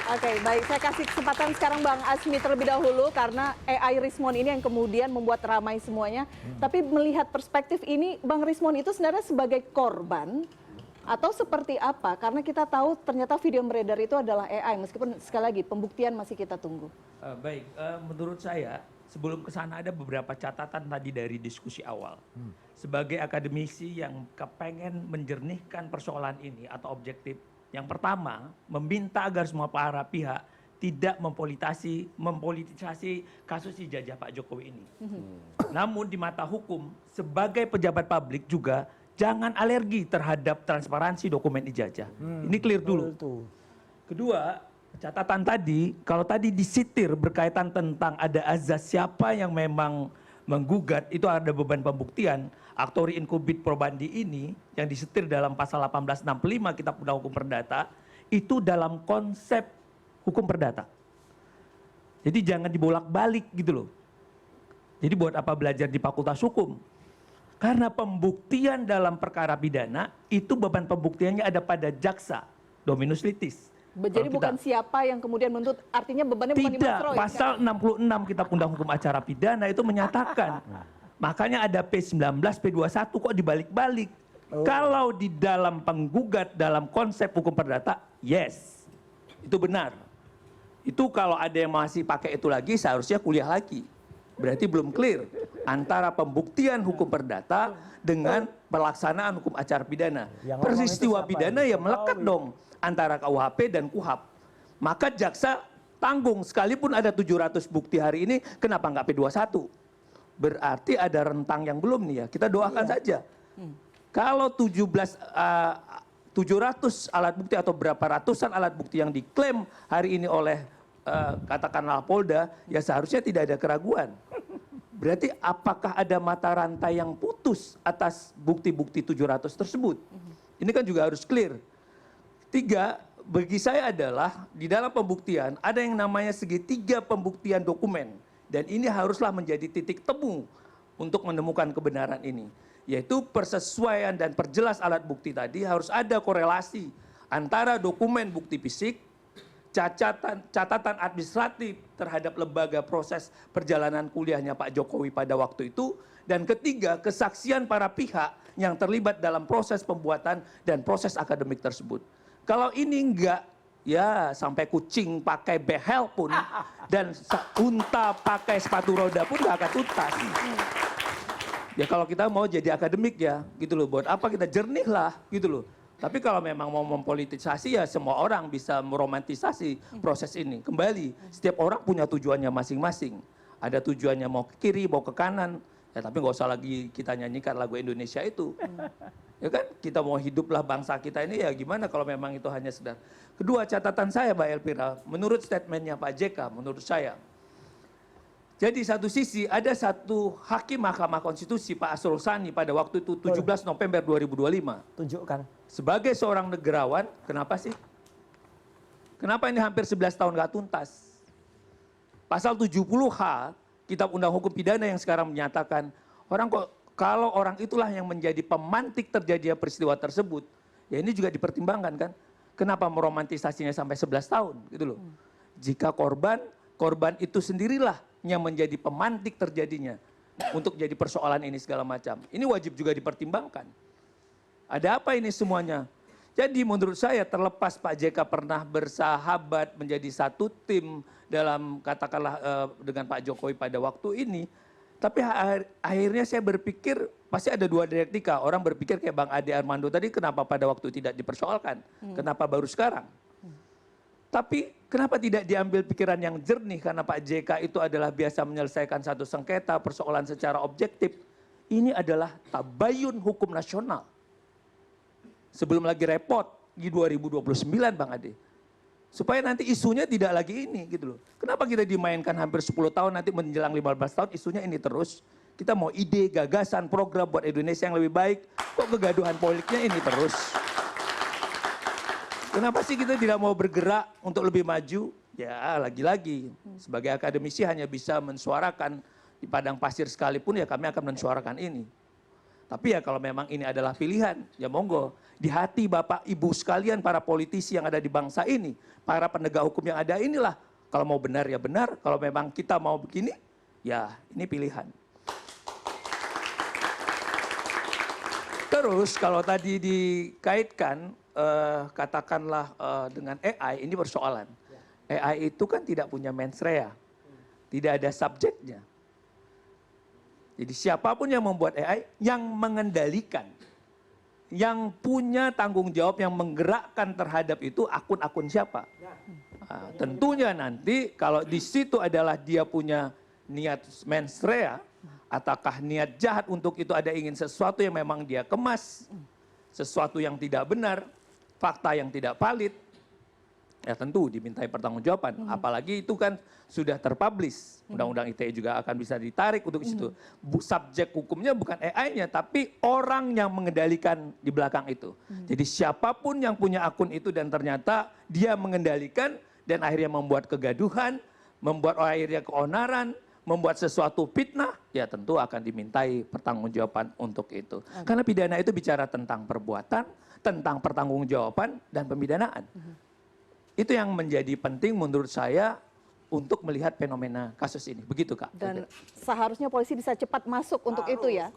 Oke, baik. Saya kasih kesempatan sekarang Bang Azmi terlebih dahulu karena AI Rismon ini yang kemudian membuat ramai semuanya. Tapi melihat perspektif ini, Bang Rismon itu sebenarnya sebagai korban atau seperti apa? Karena kita tahu ternyata video yang beredar itu adalah AI, meskipun sekali lagi pembuktian masih kita tunggu. Baik, menurut saya sebelum ke sana ada beberapa catatan tadi dari diskusi awal. Sebagai akademisi yang kepengen menjernihkan persoalan ini atau objektif, yang pertama meminta agar semua para pihak tidak mempolitisasi kasus ijazah Pak Jokowi ini. Namun di mata hukum sebagai pejabat publik juga jangan alergi terhadap transparansi dokumen ijazah. Ini clear dulu. Kedua, catatan tadi, kalau tadi disitir berkaitan tentang ada azas siapa yang memang menggugat, itu ada beban pembuktian. Aktori inkubit probandi ini yang disetir dalam pasal 1865 Kitab Undang Hukum Perdata, itu dalam konsep hukum perdata. Jadi jangan dibolak-balik gitu loh. Jadi buat apa belajar di Fakultas Hukum? Karena pembuktian dalam perkara pidana, itu beban pembuktiannya ada pada jaksa, dominus litis. Jadi bukan siapa yang kemudian menuntut, artinya bebannya bukan di Mas Roy. Tidak, pasal 66 Kitab Undang Hukum Acara Pidana itu menyatakan. Makanya ada P19, P21 kok dibalik-balik. Kalau di dalam penggugat dalam konsep hukum perdata, yes, itu benar. Itu kalau ada yang masih pakai itu lagi, seharusnya kuliah lagi. Berarti belum clear antara pembuktian hukum perdata dengan pelaksanaan hukum acara pidana. Peristiwa pidana ya melekat dong antara KUHP dan KUHAP. Maka jaksa tanggung, sekalipun ada 700 bukti hari ini, kenapa nggak P21? Berarti ada rentang yang belum nih ya, kita doakan saja. Kalau 700 alat bukti atau berapa ratusan alat bukti yang diklaim hari ini oleh katakanlah Polda, ya seharusnya tidak ada keraguan. Berarti apakah ada mata rantai yang putus atas bukti-bukti 700 tersebut? Ini kan juga harus clear. Tiga, bagi saya adalah di dalam pembuktian ada yang namanya segitiga pembuktian dokumen. Dan ini haruslah menjadi titik temu untuk menemukan kebenaran ini. Yaitu persesuaian dan perjelas alat bukti tadi harus ada korelasi antara dokumen bukti fisik, catatan administratif terhadap lembaga proses perjalanan kuliahnya Pak Jokowi pada waktu itu. Dan ketiga, kesaksian para pihak yang terlibat dalam proses pembuatan dan proses akademik tersebut. Kalau ini enggak, ya sampai kucing pakai behel pun dan unta pakai sepatu roda pun nggak akan tuntas. Ya kalau kita mau jadi akademik ya gitu loh, buat apa kita jernih lah gitu loh. Tapi kalau memang mau mempolitisasi ya semua orang bisa meromantisasi proses ini. Kembali, setiap orang punya tujuannya masing-masing. Ada tujuannya mau ke kiri, mau ke kanan. Ya tapi nggak usah lagi kita nyanyikan lagu Indonesia itu. Ya kan, kita mau hiduplah bangsa kita ini ya gimana kalau memang itu hanya sekedar. Kedua, catatan saya Mbak Elvira, menurut statementnya Pak JK, menurut saya. Jadi satu sisi ada satu hakim Mahkamah Konstitusi Pak Asrul Sani pada waktu itu 17 November 2025. Tunjukkan. Sebagai seorang negarawan, kenapa sih? Kenapa ini hampir 11 tahun gak tuntas? Pasal 70H, Kitab Undang Hukum Pidana yang sekarang menyatakan, kalau orang itulah yang menjadi pemantik terjadinya peristiwa tersebut, ya ini juga dipertimbangkan kan. Kenapa meromantisasinya sampai 11 tahun gitu loh. Jika korban itu sendirilah yang menjadi pemantik terjadinya untuk jadi persoalan ini segala macam. Ini wajib juga dipertimbangkan. Ada apa ini semuanya? Jadi menurut saya terlepas Pak JK pernah bersahabat menjadi satu tim dalam katakanlah dengan Pak Jokowi pada waktu ini, tapi akhirnya saya berpikir pasti ada dua dialektika. Orang berpikir kayak Bang Ade Armando tadi, kenapa pada waktu tidak dipersoalkan? Kenapa baru sekarang? Tapi kenapa tidak diambil pikiran yang jernih? Karena Pak JK itu adalah biasa menyelesaikan satu sengketa, persoalan secara objektif. Ini adalah tabayun hukum nasional. Sebelum lagi repot di 2029 Bang Ade. Supaya nanti isunya tidak lagi ini gitu loh. Kenapa kita dimainkan hampir 10 tahun, nanti menjelang 15 tahun isunya ini terus. Kita mau ide, gagasan, program buat Indonesia yang lebih baik. Kok kegaduhan politiknya ini terus. Kenapa sih kita tidak mau bergerak untuk lebih maju? Ya lagi-lagi sebagai akademisi hanya bisa mensuarakan di padang pasir sekalipun ya kami akan mensuarakan ini. Tapi ya kalau memang ini adalah pilihan, ya monggo. Di hati Bapak Ibu sekalian, para politisi yang ada di bangsa ini, para penegak hukum yang ada inilah, kalau mau benar ya benar, kalau memang kita mau begini, ya ini pilihan. Terus kalau tadi dikaitkan, katakanlah dengan AI, ini persoalan. AI itu kan tidak punya mens rea, tidak ada subjeknya. Jadi siapapun yang membuat AI, yang mengendalikan, yang punya tanggung jawab, yang menggerakkan terhadap itu akun-akun siapa. Nah, tentunya nanti kalau di situ adalah dia punya niat mens rea, ataukah niat jahat untuk itu ada ingin sesuatu yang memang dia kemas, sesuatu yang tidak benar, fakta yang tidak valid, ya tentu dimintai pertanggungjawaban. Apalagi itu kan sudah terpublish. Undang-undang ITE juga akan bisa ditarik untuk situ. Subjek hukumnya bukan AI-nya, tapi orang yang mengendalikan di belakang itu. Jadi siapapun yang punya akun itu dan ternyata dia mengendalikan dan akhirnya membuat kegaduhan, membuat akhirnya keonaran, membuat sesuatu fitnah, ya tentu akan dimintai pertanggungjawaban untuk itu. Karena pidana itu bicara tentang perbuatan, tentang pertanggungjawaban dan pemidanaan. Itu yang menjadi penting menurut saya untuk melihat fenomena kasus ini. Begitu Kak. Dan seharusnya polisi bisa cepat masuk untuk itu ya.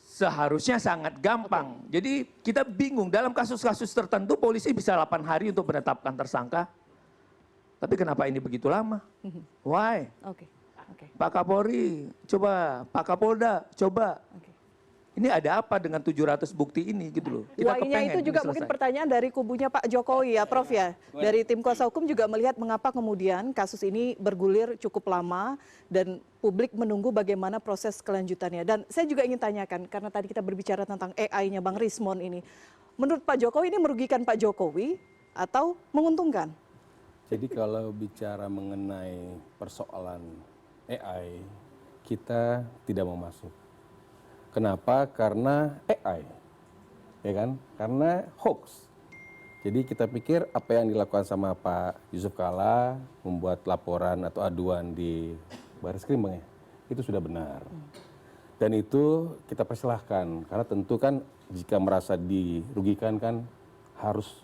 Seharusnya sangat gampang. Jadi kita bingung dalam kasus-kasus tertentu polisi bisa 8 hari untuk menetapkan tersangka. Tapi kenapa ini begitu lama? Why? Oke. Pak Kapolri, coba. Pak Kapolda, coba. Ini ada apa dengan 700 bukti ini gitu loh. Kita Why-nya itu kepengen juga ini mungkin selesai. pertanyaan dari kubunya Pak Jokowi ya Prof ya. Dari tim kuasa hukum juga melihat mengapa kemudian kasus ini bergulir cukup lama dan publik menunggu bagaimana proses kelanjutannya. Dan saya juga ingin tanyakan, karena tadi kita berbicara tentang AI-nya Bang Rismon ini. Menurut Pak Jokowi ini merugikan Pak Jokowi atau menguntungkan? Jadi kalau bicara mengenai persoalan AI, kita tidak mau masuk. Kenapa? Karena AI, ya kan? Karena hoax. Jadi kita pikir apa yang dilakukan sama Pak Yusuf Kalla membuat laporan atau aduan di Barreskrim Bang ya, itu sudah benar. Dan itu kita persilahkan, karena tentu kan jika merasa dirugikan kan harus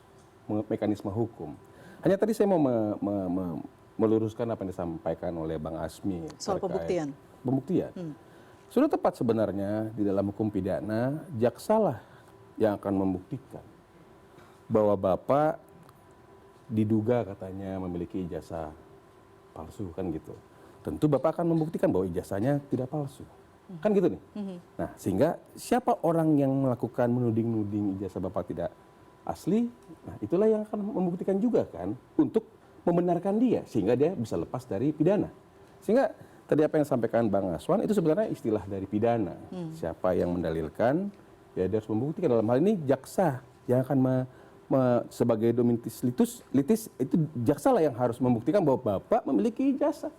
mekanisme hukum. Hanya tadi saya mau meluruskan apa yang disampaikan oleh Bang Asmi. Soal pembuktian. Pembuktian. Sudah tepat sebenarnya di dalam hukum pidana, jaksalah yang akan membuktikan bahwa Bapak diduga katanya memiliki ijazah palsu kan gitu. Tentu Bapak akan membuktikan bahwa ijazahnya tidak palsu. Kan gitu nih. Nah, sehingga siapa orang yang melakukan menuding-nuding ijazah Bapak tidak asli, nah itulah yang akan membuktikan juga kan untuk membenarkan dia sehingga dia bisa lepas dari pidana. Sehingga tadi apa yang disampaikan Bang Aswan itu sebenarnya istilah dari pidana. Siapa yang mendalilkan, ya dia harus membuktikan. Dalam hal ini jaksa yang akan sebagai domintis litis itu jaksa lah yang harus membuktikan bahwa Bapak memiliki ijazah.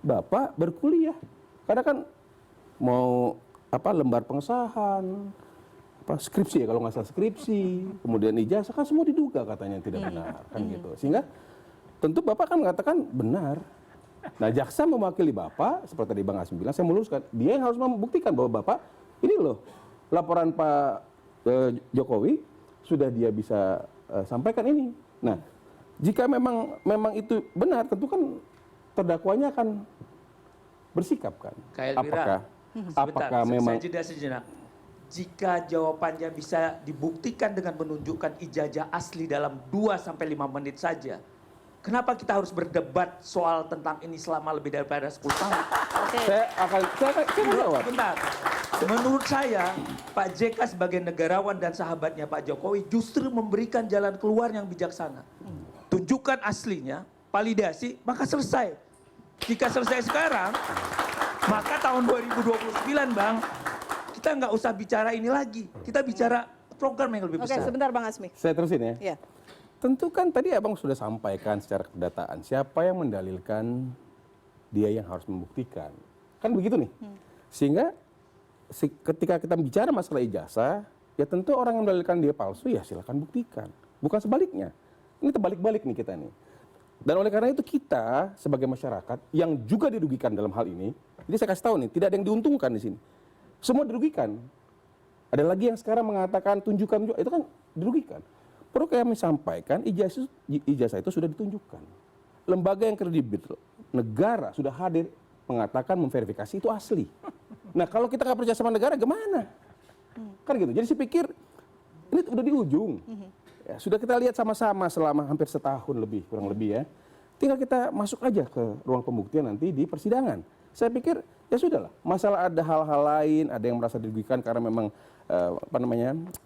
Bapak berkuliah. Karena kan mau lembar pengesahan, skripsi ya kalau nggak salah skripsi, kemudian ijazah kan semua diduga katanya tidak benar kan gitu. Sehingga tentu Bapak kan mengatakan benar. Nah, jaksa mewakili Bapak, seperti tadi Bang Asmi bilang, saya meluruskan, dia yang harus membuktikan bahwa Bapak, ini loh, laporan Pak Jokowi, sudah dia bisa sampaikan ini. Nah, jika memang itu benar, tentu kan terdakwanya akan bersikap kan. Apakah memang... Saya jeda sejenak. Jika jawabannya bisa dibuktikan dengan menunjukkan ijazah asli dalam 2-5 menit saja, kenapa kita harus berdebat soal tentang ini selama lebih daripada 10 tahun? Saya akan jawab. Bentar. Menurut saya, Pak JK sebagai negarawan dan sahabatnya Pak Jokowi justru memberikan jalan keluar yang bijaksana. Tunjukkan aslinya, validasi, maka selesai. Jika selesai sekarang, maka tahun 2029 Bang, kita nggak usah bicara ini lagi. Kita bicara program yang lebih besar. Oke, sebentar Bang Asmi. Saya terusin ya. Ya. Tentu kan tadi Abang sudah sampaikan secara kedataan siapa yang mendalilkan, dia yang harus membuktikan. Kan begitu nih. Sehingga ketika kita bicara masalah ijazah, ya tentu orang yang mendalilkan dia palsu ya silakan buktikan. Bukan sebaliknya. Ini terbalik-balik nih kita nih. Dan oleh karena itu kita sebagai masyarakat yang juga dirugikan dalam hal ini, jadi saya kasih tahu nih, tidak ada yang diuntungkan di sini. Semua dirugikan. Ada lagi yang sekarang mengatakan tunjukkan, itu kan dirugikan. Perlu kami sampaikan ijazah itu sudah ditunjukkan. Lembaga yang kredibel, negara sudah hadir mengatakan memverifikasi itu asli. Nah kalau kita nggak percaya sama negara gimana? Kan gitu. Jadi saya pikir ini udah di ujung. Ya, sudah kita lihat sama-sama selama hampir setahun lebih, kurang lebih ya. Tinggal kita masuk aja ke ruang pembuktian nanti di persidangan. Saya pikir ya sudahlah. Masalah ada hal-hal lain, ada yang merasa dirugikan karena memang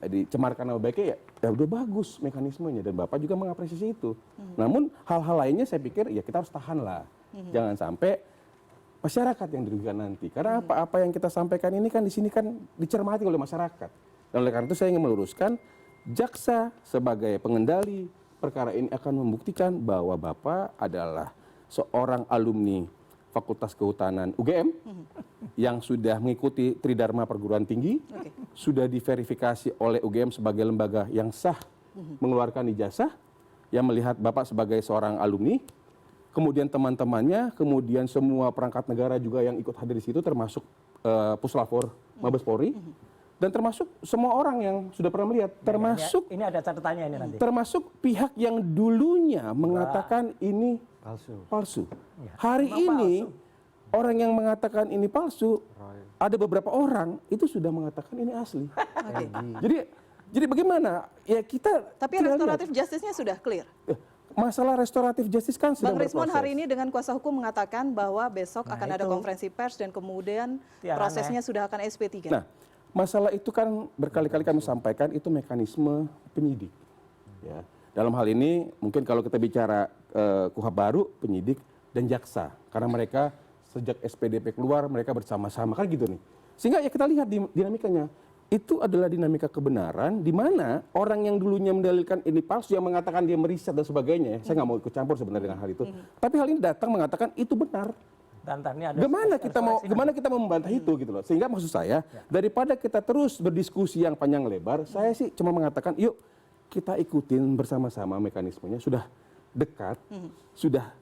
dicemarkan nama baiknya, ya udah bagus mekanismenya dan Bapak juga mengapresiasi itu. Namun hal-hal lainnya saya pikir ya kita harus tahan lah. Jangan sampai masyarakat yang dirugikan nanti. Karena apa yang kita sampaikan ini kan di sini kan dicermati oleh masyarakat. Dan oleh karena itu saya ingin meluruskan, jaksa sebagai pengendali perkara ini akan membuktikan bahwa Bapak adalah seorang alumni Fakultas Kehutanan UGM yang sudah mengikuti Tridharma Perguruan Tinggi, sudah diverifikasi oleh UGM sebagai lembaga yang sah mengeluarkan ijazah, yang melihat Bapak sebagai seorang alumni, kemudian teman-temannya, kemudian semua perangkat negara juga yang ikut hadir di situ, termasuk Puslapor Mabes Polri, dan termasuk semua orang yang sudah pernah melihat, termasuk ini ada catatannya ini nanti. Termasuk pihak yang dulunya mengatakan ini palsu. Hari ini orang yang mengatakan ini palsu, ada beberapa orang itu sudah mengatakan ini asli. Jadi bagaimana? Ya kita. Tapi restoratif justice-nya sudah clear. Masalah restoratif justice kan sedang Bang Rismon berproses. hari ini dengan kuasa hukum mengatakan bahwa besok akan ada konferensi pers dan kemudian prosesnya sudah akan SP3. Nah, masalah itu kan berkali-kali kami sampaikan itu mekanisme penyidik. Ya. Dalam hal ini mungkin kalau kita bicara KUHP baru, penyidik dan jaksa. Karena mereka sejak SPDP keluar mereka bersama-sama kan gitu nih. Sehingga ya kita lihat dinamikanya. Itu adalah dinamika kebenaran di mana orang yang dulunya mendalilkan ini palsu, yang mengatakan dia meriset dan sebagainya. Saya nggak mau ikut campur sebenarnya dengan hal itu. Tapi hal ini datang mengatakan itu benar. Gimana kita mau membantah itu gitu loh. Sehingga maksud saya daripada kita terus berdiskusi yang panjang lebar, saya sih cuma mengatakan yuk kita ikutin bersama-sama mekanismenya, sudah dekat, sudah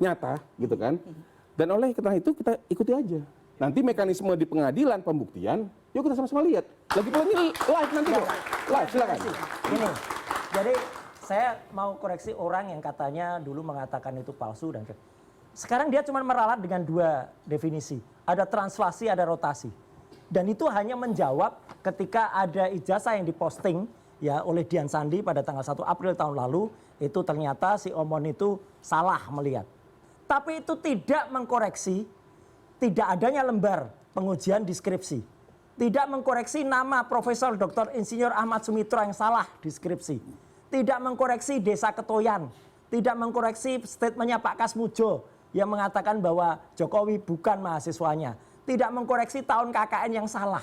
nyata gitu kan. Dan oleh karena itu kita ikuti aja. Nanti mekanisme di pengadilan pembuktian, yuk kita sama-sama lihat. Lagi pula ini live nanti kok. Live silakan. Gini, jadi saya mau koreksi orang yang katanya dulu mengatakan itu palsu dan sekarang dia cuma meralat dengan dua definisi. Ada translasi, ada rotasi. Dan itu hanya menjawab ketika ada ijazah yang diposting ya oleh Dian Sandi pada tanggal 1 April tahun lalu, itu ternyata si Omon itu salah melihat. Tapi itu tidak mengkoreksi tidak adanya lembar pengujian deskripsi. Tidak mengkoreksi nama Profesor Dr. Insinyur Ahmad Sumitro yang salah deskripsi. Tidak mengkoreksi Desa Ketoyan. Tidak mengkoreksi statementnya Pak Kasmujo yang mengatakan bahwa Jokowi bukan mahasiswanya. Tidak mengkoreksi tahun KKN yang salah.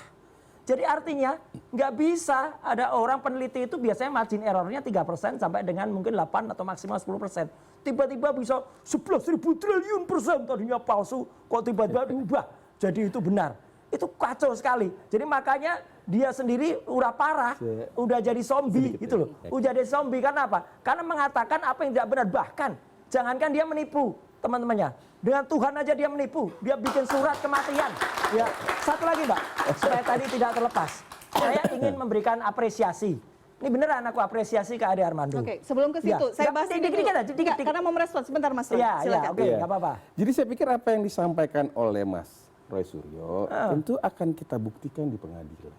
Jadi artinya nggak bisa ada orang peneliti itu biasanya margin errornya 3% sampai dengan mungkin 8 atau maksimal 10%. Tiba-tiba bisa 11.000 triliun persen tadinya palsu, kok tiba-tiba diubah jadi itu benar. Itu kacau sekali. Jadi makanya dia sendiri udah parah, udah jadi zombie gitu loh. Udah jadi zombie karena apa? Karena mengatakan apa yang tidak benar. Bahkan jangankan dia menipu teman-temannya. Dengan Tuhan aja dia menipu. Dia bikin surat kematian. Ya, satu lagi Mbak, supaya tadi tidak terlepas. Saya ingin memberikan apresiasi. Ini beneran aku apresiasi ke Ade Armando. Oke, sebelum ke situ, saya bahas ini dulu. Dikit, karena mau merespon sebentar Mas Roy. Silakan. Oke, nggak apa-apa. Jadi saya pikir apa yang disampaikan oleh Mas Roy Suryo tentu akan kita buktikan di pengadilan.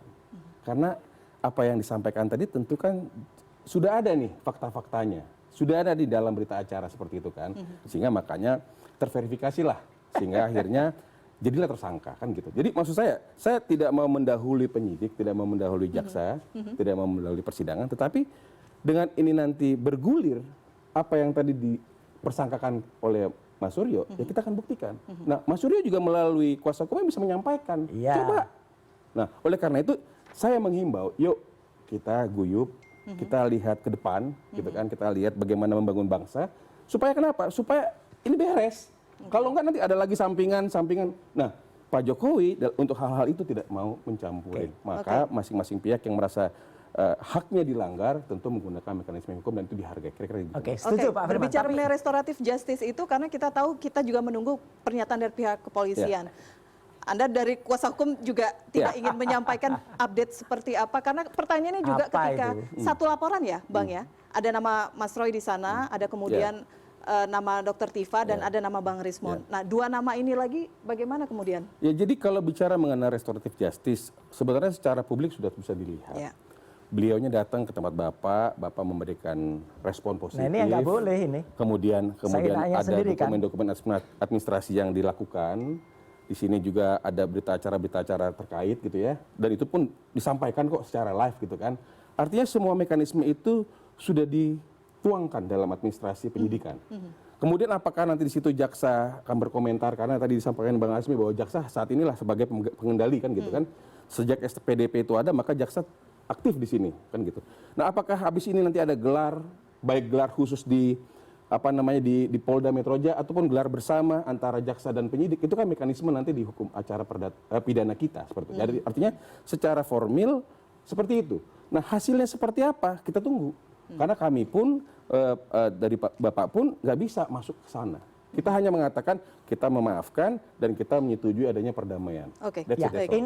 Karena apa yang disampaikan tadi tentu kan sudah ada nih fakta-faktanya. Sudah ada di dalam berita acara seperti itu kan. Sehingga makanya terverifikasilah. Sehingga akhirnya jadilah tersangka kan gitu. Jadi maksud saya tidak mau mendahului penyidik, tidak mau mendahului jaksa, tidak mau mendahului persidangan, tetapi dengan ini nanti bergulir apa yang tadi dipersangkakan oleh Mas Suryo, ya kita akan buktikan. Nah, Mas Suryo juga melalui kuasa hukumnya bisa menyampaikan. Coba. Nah, oleh karena itu saya menghimbau, yuk kita guyup, kita lihat ke depan, gitu kan, kita lihat bagaimana membangun bangsa, supaya kenapa? Supaya ini beres. Kalau enggak nanti ada lagi sampingan. Nah, Pak Jokowi untuk hal-hal itu tidak mau mencampuri. Maka masing-masing pihak yang merasa haknya dilanggar tentu menggunakan mekanisme hukum dan itu dihargai. Kira-kira gitu. Setuju Pak Firman. Berbicara mengenai restoratif justice itu karena kita tahu kita juga menunggu pernyataan dari pihak kepolisian. Anda dari kuasa hukum juga tidak ingin menyampaikan update seperti apa, karena pertanyaannya juga Apa ketika itu? satu laporan ya Bang ya, ada nama Mas Roy di sana, ada kemudian nama Dr. Tifa dan ada nama Bang Rismon. Nah, dua nama ini lagi bagaimana kemudian? Ya, jadi kalau bicara mengenai restoratif justice, sebenarnya secara publik sudah bisa dilihat. Ya. Beliaunya datang ke tempat Bapak memberikan respon positif. Nah ini yang nggak boleh ini. Kemudian nanya ada sendiri, kan? dokumen-dokumen administrasi yang dilakukan. Di sini juga ada berita acara terkait gitu ya. Dan itu pun disampaikan kok secara live gitu kan. Artinya semua mekanisme itu sudah dituangkan dalam administrasi penyidikan. Kemudian apakah nanti di situ jaksa akan berkomentar, karena tadi disampaikan Bang Azmi bahwa jaksa saat inilah sebagai pengendali kan gitu kan. Sejak SPDP itu ada maka jaksa aktif di sini kan gitu. Nah, apakah habis ini nanti ada gelar, baik gelar khusus di di Polda Metro Jaya ataupun gelar bersama antara jaksa dan penyidik, itu kan mekanisme nanti di hukum acara pidana kita seperti itu. Jadi artinya secara formil seperti itu. Nah, hasilnya seperti apa kita tunggu. Karena kami pun dari Bapak pun nggak bisa masuk ke sana. Kita hanya mengatakan kita memaafkan dan kita menyetujui adanya perdamaian. Oke. That's Ya, it, that's all.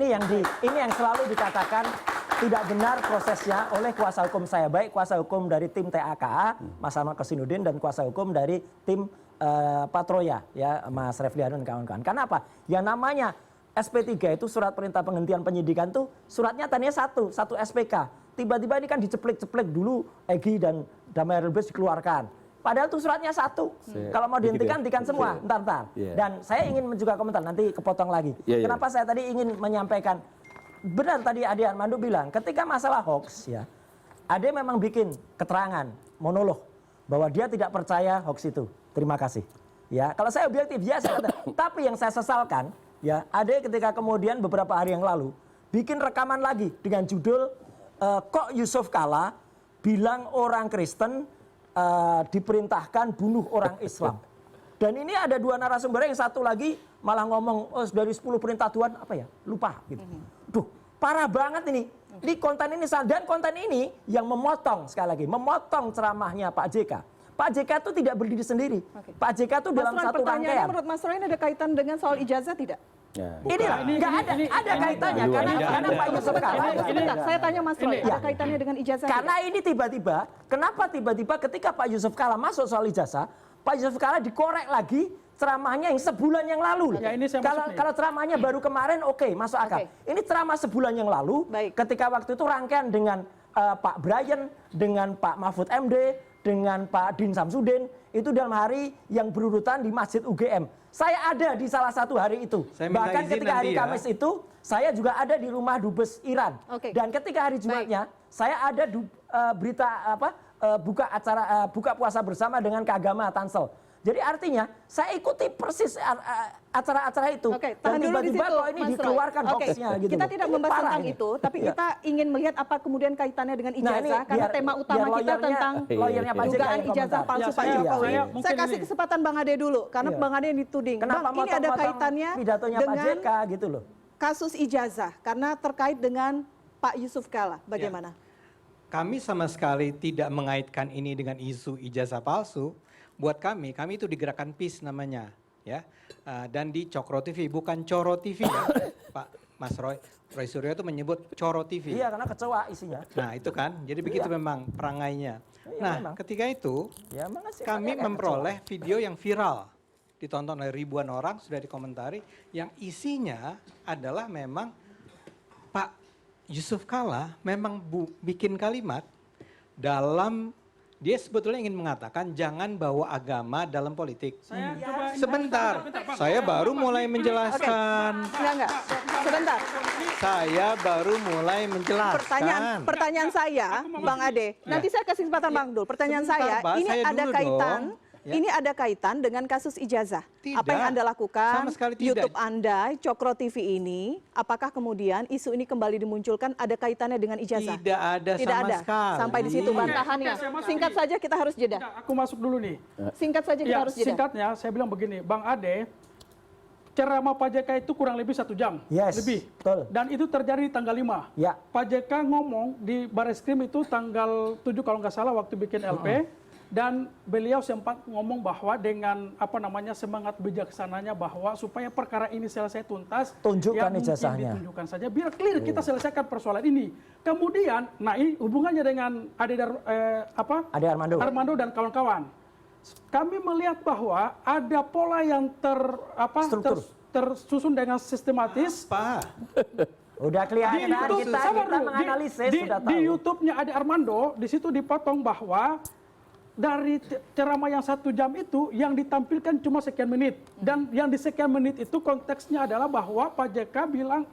ini yang selalu dikatakan tidak benar prosesnya oleh kuasa hukum saya, baik kuasa hukum dari tim TAKA, Mas Ahmad Kosinudin, dan kuasa hukum dari tim Patroya, ya Mas Refli Harun dan kawan-kawan. Karena apa? Yang namanya SP3 itu surat perintah penghentian penyidikan tuh suratnya tadinya satu SPK. Tiba-tiba ini kan diceplek-ceplek dulu Egy dan Damai Rebes dikeluarkan. Padahal tuh suratnya satu. Kalau mau dihentikan, hentikan semua. Ntar. Yeah. Dan saya ingin juga komentar, nanti kepotong lagi. Yeah. Kenapa saya tadi ingin menyampaikan, benar tadi Ade Armando bilang, ketika masalah hoax ya, Ade memang bikin keterangan, monolog, bahwa dia tidak percaya hoax itu. Terima kasih. Ya, kalau saya objektif, ya saya kata. Tapi yang saya sesalkan, ya, Ade ketika kemudian beberapa hari yang lalu, bikin rekaman lagi dengan judul, kok Yusuf Kalla bilang orang Kristen diperintahkan bunuh orang Islam. Dan ini ada dua narasumber, yang satu lagi malah ngomong dari 10 perintah Tuhan apa ya, lupa gitu. Duh, parah banget ini. Ini konten ini salah, dan konten ini yang memotong, sekali lagi memotong ceramahnya Pak JK. Pak JK itu tidak berdiri sendiri. Pak JK itu dalam Mas Roy, satu pertanyaannya rangkaian. menurut Mas Roy ini ada kaitan dengan soal ijazah tidak? Ya. Inilah, nggak ada kaitannya. Karena Pak Yusuf Kalla. Sebentar, saya tanya Mas Roy, ada kaitannya dengan ijazah Karena tidak? ini tiba-tiba, kenapa tiba-tiba ketika Pak Yusuf Kalla masuk soal ijazah, Pak Yusuf Kalla dikorek lagi ceramahnya yang sebulan yang lalu. Ya, ini saya masuk nih. Kalau ceramahnya baru kemarin, oke, masuk akal. Oke. Ini ceramah sebulan yang lalu, Baik. ketika waktu itu rangkaian dengan Pak Brian, dengan Pak Mahfud MD, dengan Pak Din Samsudin, itu dalam hari yang berurutan di Masjid UGM. Saya ada di salah satu hari itu. Saya minta Bahkan izin ketika hari nanti ya. Kamis itu, saya juga ada di rumah Dubes Iran. Oke. Dan ketika hari Jumatnya, saya ada berita buka puasa bersama dengan Keagama Tansel. Jadi artinya saya ikuti persis acara-acara itu. Oke, Dan tahan dulu di tiba-tiba situ, kok ini Mas Roy. dikeluarkan Oke, hoaxnya gitu. kita loh. tidak Ini membahas parah tentang ini. itu, tapi Iya. kita ingin melihat apa kemudian kaitannya dengan Nah, ijazah, ini karena biar- tema biar utama kita lawyernya- tentang lawyernya Pak JK dugaan yang ijazah komentar. palsu Ya, Pak saya- Jokowi. saya mungkin Saya kasih ini. kesempatan Bang Ade dulu, karena Iya. Bang Ade yang dituding. Kenapa Bang, ini ada motong-motong kaitannya pidatonya Pak dengan JK gitu loh. kasus ijazah, karena terkait dengan Pak Yusuf Kalla. Bagaimana? Kami sama sekali tidak mengaitkan ini dengan isu ijazah palsu. Buat kami itu di Gerakan PIS namanya, ya. Dan di Cokro TV, bukan Coro TV ya, Pak Mas Roy Suryo itu menyebut Coro TV. Iya, karena kecewa isinya. Nah itu kan, jadi begitu memang perangainya. Iya, Nah memang. ketika itu Ya, emang sih, kami makanya memperoleh video yang viral, ditonton oleh ribuan orang, sudah dikomentari, yang isinya adalah memang Pak Yusuf Kalla memang bikin kalimat dalam, dia sebetulnya ingin mengatakan jangan bawa agama dalam politik. Saya coba ini- Sebentar, saya baru mulai menjelaskan. Enggak. Sebentar. Saya baru mulai menjelaskan. Pertanyaan saya, Bang Ade. Nanti saya kasih kesempatan Bang Dul. Pertanyaan Sebentar, saya, Mbak, ini saya ada dulu kaitan. dong. Ya. Ini ada kaitan dengan kasus ijazah. Tidak. Apa yang Anda lakukan? Sama sekali tidak. YouTube Anda, Cokro TV ini, apakah kemudian isu ini kembali dimunculkan ada kaitannya dengan ijazah? Tidak ada Tidak sama ada. sekali. Sampai di situ bantahannya. Oke, saya masuk Singkat nih. saja kita harus jeda. Enggak, aku masuk dulu nih. Singkat saja kita Ya, harus jeda. singkatnya saya bilang begini, Bang Ade, ceramah Pak JK itu kurang lebih 1 jam. Yes, Lebih. betul. Dan itu terjadi di tanggal 5. Ya. Pak JK ngomong di Barreskrim itu tanggal 7 kalau nggak salah waktu bikin LP. Dan beliau sempat ngomong bahwa dengan semangat bijaksananya bahwa supaya perkara ini selesai tuntas, Tunjukkan mungkin ijazahnya. ditunjukkan saja biar clear kita selesaikan persoalan ini. Kemudian, nah ini hubungannya dengan Ade Armando dan kawan-kawan. Kami melihat bahwa ada pola yang tersusun dengan sistematis. Pak, Udah kelihatan kita menganalisis sudah tahu. Di YouTube-nya Ade Armando, di situ dipotong bahwa dari ceramah yang 1 jam itu yang ditampilkan cuma sekian menit, dan yang di sekian menit itu konteksnya adalah bahwa Pak JK bilang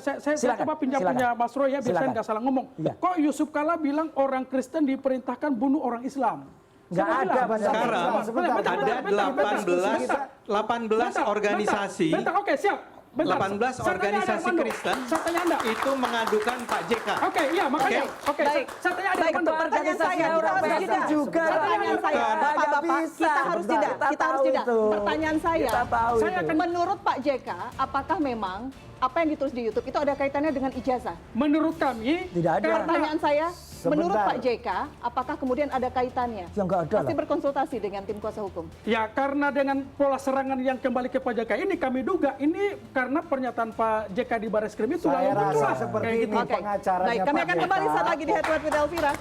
saya coba pinjam punya Mas Roy ya, biar saya nggak salah ngomong. Iya. Kok Yusuf Kala bilang orang Kristen diperintahkan bunuh orang Islam? Nggak ada, sekarang Bentar. 18 organisasi. Bentar, oke siap. Bentar. 18 Saya tanya organisasi Ade Armando. Kristen Saya tanya Anda. itu mengadukan Pak JK. Oke, iya makanya. Oke, Baik. saya tanya Ade Baik, Armando. pertanyaan saya, kita harus Organisasi jeda. juga. Pertanyaan saya, Bapak-bapak, kita harus jeda. Kita harus jeda. Pertanyaan saya, Kita tahu saya itu. akan menurut Pak JK, apakah memang apa yang ditulis di YouTube itu ada kaitannya dengan ijazah? Menurut kami, Tidak ada. Pertanyaan saya, menurut Pak JK, apakah kemudian ada kaitannya? Ya nggak ada Pasti lah. berkonsultasi dengan tim kuasa hukum. ya karena dengan pola serangan yang kembali ke Pak JK ini, kami duga ini karena pernyataan Pak JK di Barreskrim itu Saya lalu rasa muncullah seperti kayak ini gitu. Oke. pengacaranya Baik, kami Pak akan JK. kembali saat lagi di Head to Head with Elvira.